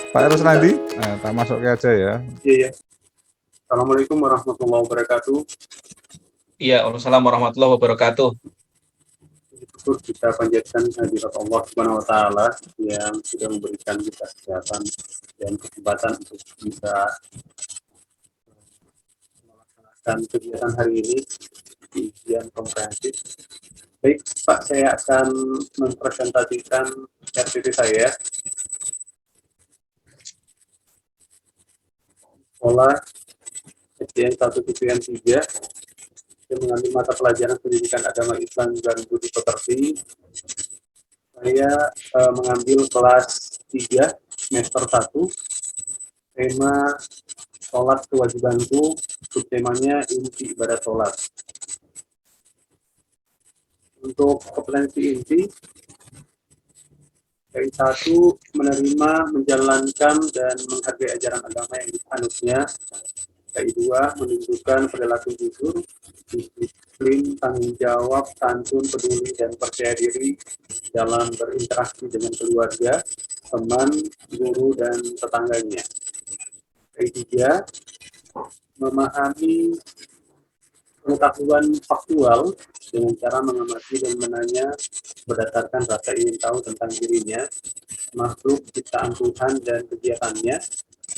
Pak Rusnadi, tak masuk ke aja ya. Iya, iya. Assalamualaikum warahmatullahi wabarakatuh. Iya, Waalaikumsalam warahmatullahi wabarakatuh. Syukur kita panjatkan hadirat Allah Subhanahu wa taala yang sudah memberikan kita kesehatan dan kesempatan untuk bisa melaksanakan kegiatan hari ini di ujian komprehensif. Baik, Pak, saya akan mempresentasikan RPT saya. Sekolah SDN 1 TPN 3 yang mengambil mata pelajaran pendidikan agama Islam dan budi pekerti. Saya mengambil kelas 3 semester 1, tema sholat kewajibanku, subtemanya inti ibadah sholat. Untuk kompetensi inti, yang satu, menerima, menjalankan, dan menghargai ajaran agama yang dianutnya. Yang dua, menunjukkan perilaku jujur, disiplin, tanggung jawab, santun, peduli, dan percaya diri dalam berinteraksi dengan keluarga, teman, guru, dan tetangganya. Yang tiga, memahami pengetahuan faktual dengan cara mengamati dan menanya berdasarkan rasa ingin tahu tentang dirinya, makhluk ciptaan Tuhan dan kegiatannya,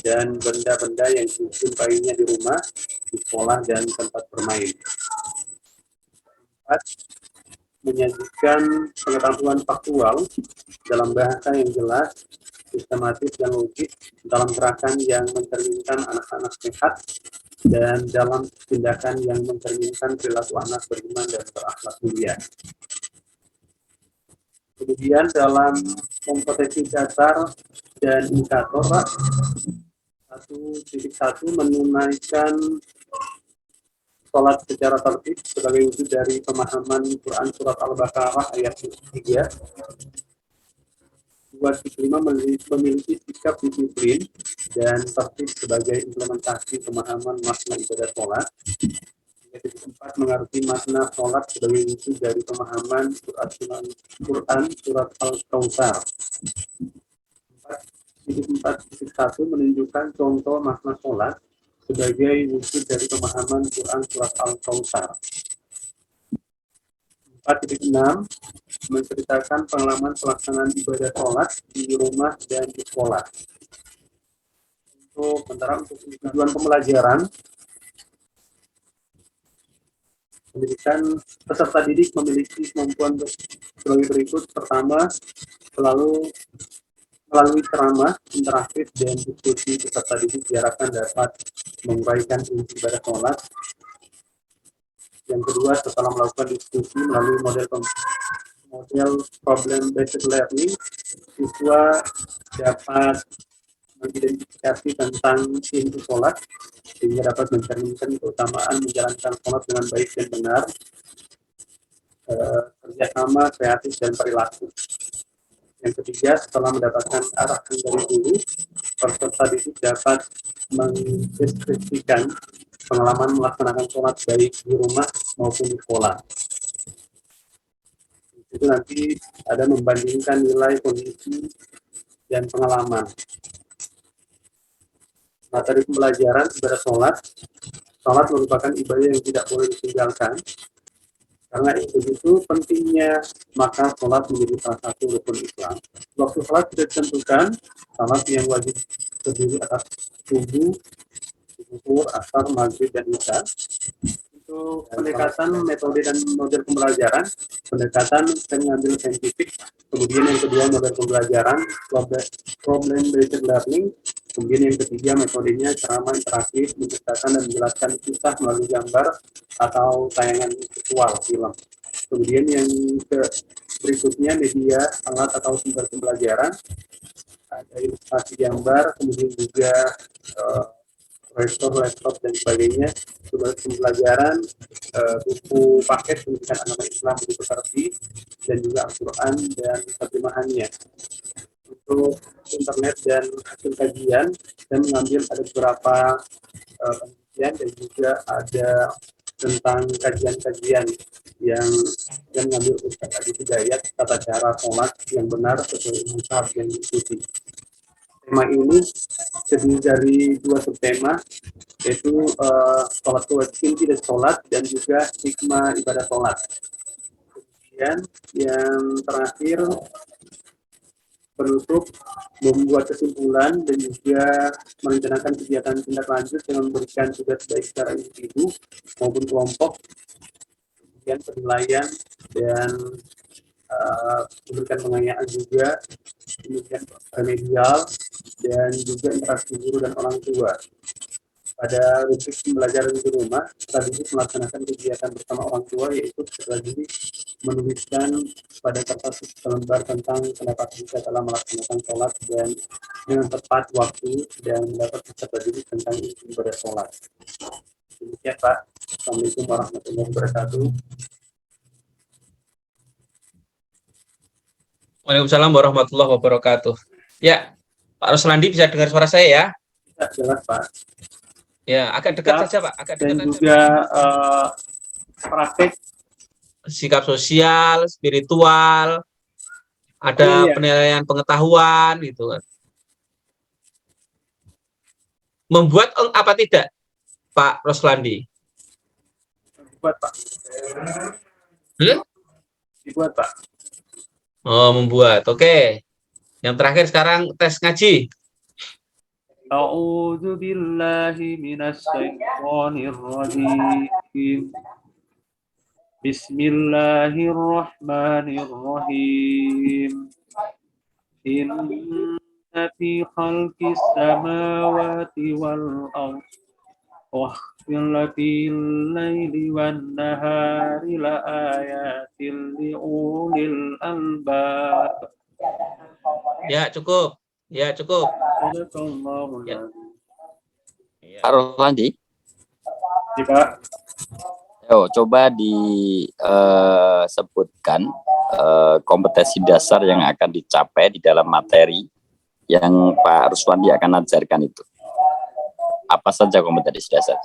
dan benda-benda yang dijumpainya di rumah, di sekolah, dan tempat bermain. 4. Menyajikan pengetahuan faktual dalam bahasa yang jelas, sistematis, dan logis dalam gerakan yang mencerminkan anak-anak sehat dan dalam tindakan yang mencerminkan perilaku anak beriman dan berakhlak mulia. Kemudian dalam kompetensi dasar dan indikator, Pak, 1.1 menunaikan sholat secara tertib sebagai wujud dari pemahaman Quran Surat Al-Baqarah ayat 3. 2.5 memiliki sikap disiplin dan tertib sebagai implementasi pemahaman makna ibadah sholat. 4. Mengerti makna sholat sebagai wujud dari pemahaman Quran Surat Al-Kautsar. 4.1 menunjukkan contoh makna sholat sebagai wujud dari pemahaman Quran Surat Al-Kautsar. 4.6 menceritakan pengalaman pelaksanaan ibadah sholat di rumah dan di sekolah. Untuk tujuan pembelajaran, pendidikan peserta didik memiliki kemampuan sebagai berikut. Pertama, selalu melalui ceramah, interaktif, dan diskusi peserta didik diharapkan dapat menguraikan inti ibadah sholat. Yang kedua, setelah melakukan diskusi melalui model problem based learning, siswa dapat mengidentifikasi tentang inti sholat sehingga dapat mencerminkan keutamaan menjalankan sholat dengan baik dan benar, kerjasama, kreatif, dan perilaku. Yang ketiga, setelah mendapatkan arahan dari guru, peserta didik dapat mendeskripsikan pengalaman melaksanakan sholat baik di rumah maupun di sekolah. Itu nanti ada membandingkan nilai, kondisi, dan pengalaman. Materi pembelajaran ibadah sholat. Sholat merupakan ibadah yang tidak boleh ditinggalkan. Karena itu pentingnya, maka sholat menjadi salah satu rukun Islam. Waktu sholat tidak ditentukan, sholat yang wajib terdiri atas subuh, zuhur, asar, maghrib, dan isya. Untuk pendekatan metode dan model pembelajaran, pendekatan saya mengambil saintifik, kemudian yang kedua model pembelajaran, problem based learning, kemudian yang ketiga metodenya ceramah interaktif, menceritakan dan menjelaskan kisah melalui gambar atau tayangan visual film. Kemudian yang berikutnya media, alat atau sumber pembelajaran, ada ilustrasi gambar, kemudian juga proyektor, laptop, dan sebagainya. Sumber pembelajaran, buku paket pendidikan agama Islam buku pekerti, dan juga Al-Quran dan terjemahannya. Untuk internet dan hasil kajian, saya mengambil ada beberapa penelitian dan juga ada tentang kajian-kajian yang mengambil Ustaz Adi Hidayat tata cara sholat yang benar sesuai mazhab yang diikuti. Tema ini terdiri dari dua subtema, yaitu sholat inti dan sholat, dan juga hikmah ibadah sholat. Kemudian yang terakhir penutup membuat kesimpulan dan juga merencanakan kegiatan tindak lanjut dengan memberikan tugas baik secara individu maupun kelompok, kemudian penilaian dan memberikan pengayaan juga, kemudian remedial dan juga interaksi guru dan orang tua. Pada rubrik pembelajaran di rumah, sekaligus melaksanakan kegiatan bersama orang tua, yaitu sekaligus menuliskan pada kertas selembar tentang pendapat kita dalam melaksanakan sholat dan dengan tepat waktu dan mendapat peserta didik tentang ibadah sholat. Demikian Pak. Assalamualaikum warahmatullahi wabarakatuh. Waalaikumsalam warahmatullahi wabarakatuh. Ya, Pak Roslandi bisa dengar suara saya ya? Bisa jelas Pak. Ya, agak dekat saja Pak. Agak Dan dekat juga saja. Praktek Sikap sosial, spiritual, ada penilaian pengetahuan gitu kan. Membuat apa tidak, Pak Roslandi? dibuat Pak. Dibuat Pak. Oh, membuat. Oke. Yang terakhir sekarang tes ngaji. A'udzu billahi minasy syaithanir rajim. Bismillahirrahmanirrahim. Inna fi khalqis samawati wal ardh wa ikhtilafil laili wan nahari la ayatin liulil albab. Ya, cukup. Ya, cukup. Ya. Pak Roslandi, Pak. coba disebutkan kompetensi dasar yang akan dicapai di dalam materi yang Pak Roslandi akan ajarkan itu. Apa saja kompetensi dasar?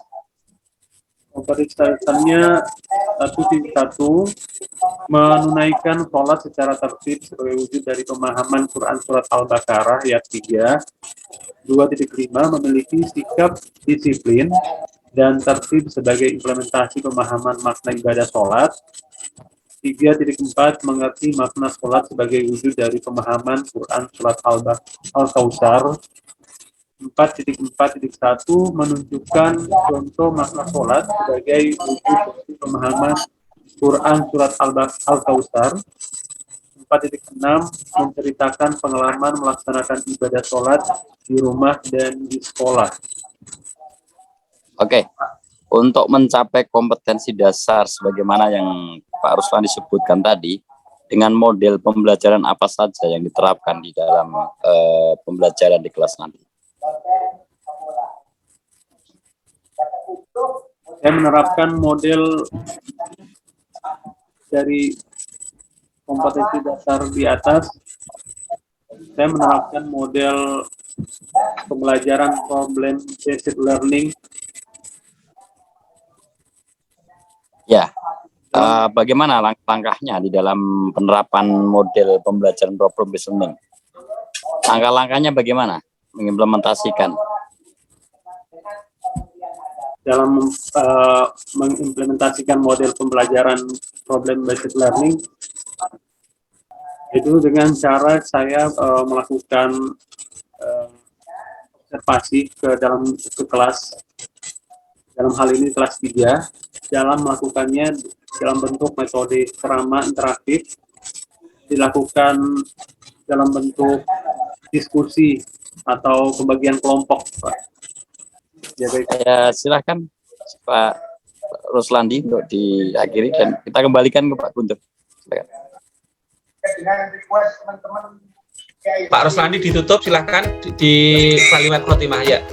Kompetensi dasarnya 1.1, menunaikan sholat secara tertib sebagai wujud dari pemahaman Quran Surat Al-Baqarah ayat 3. 2.5, memiliki sikap disiplin dan tertib sebagai implementasi pemahaman makna ibadah sholat. 3.4, mengerti makna sholat sebagai wujud dari pemahaman Quran Surat Al-Kautsar. 4.4.1, menunjukkan contoh makna sholat sebagai wujud dari pemahaman Quran Surat Al-Kautsar. 4.6, menceritakan pengalaman melaksanakan ibadah sholat di rumah dan di sekolah. Oke, untuk mencapai kompetensi dasar sebagaimana yang Pak Ruslan disebutkan tadi, dengan model pembelajaran apa saja yang diterapkan di dalam pembelajaran di kelas nanti? Saya menerapkan model dari kompetensi dasar di atas. Saya menerapkan model pembelajaran problem based learning. Ya, bagaimana langkah-langkahnya di dalam penerapan model pembelajaran problem based learning? Langkah-langkahnya bagaimana mengimplementasikan? Dalam mengimplementasikan model pembelajaran problem based learning, itu dengan cara saya melakukan observasi ke kelas, dalam hal ini kelas 3, dalam melakukannya dalam bentuk metode ceramah interaktif, dilakukan dalam bentuk diskusi atau pembagian kelompok, Pak. Ya, baik. Silakan Pak Roslandi untuk diakhiri dan kita kembalikan ke Pak Guntur. Silakan. Pak Roslandi ditutup, silakan di kalimat khotimah ya.